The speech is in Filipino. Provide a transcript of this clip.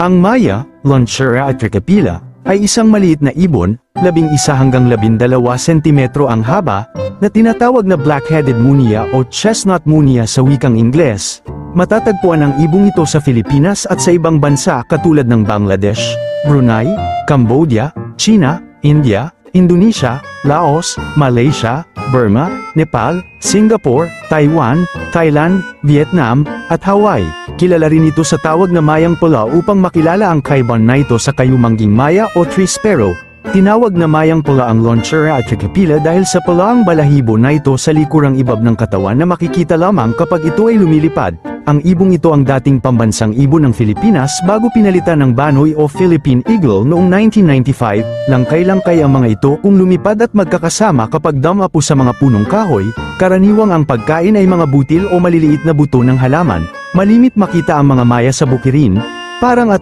Ang Maya, Lonchura atricapilla, ay isang maliit na ibon, 11 hanggang 12 sentimetro ang haba, na tinatawag na black-headed munia o chestnut munia sa wikang Ingles. Matatagpuan ang ibong ito sa Pilipinas at sa ibang bansa katulad ng Bangladesh, Brunei, Cambodia, China, India, Indonesia, Laos, Malaysia, Burma, Nepal, Singapore, Taiwan, Thailand, Vietnam, at Hawaii. Kilala rin ito sa tawag na mayang pula upang makilala ang kaibahan na ito sa kayumangging maya o tree sparrow. Tinawag na mayang pula ang Lonchura atricapilla dahil sa pula ang balahibo na ito sa likurang ibab ng katawan na makikita lamang kapag ito ay lumilipad. Ang ibong ito ang dating pambansang ibon ng Pilipinas bago pinalitan ng Banoy o Philippine Eagle noong 1995, langkay-langkay ang mga ito kung lumipad at magkakasama kapag damapo sa mga punong kahoy, karaniwang ang pagkain ay mga butil o maliliit na buto ng halaman. Malimit makita ang mga maya sa bukirin, parang at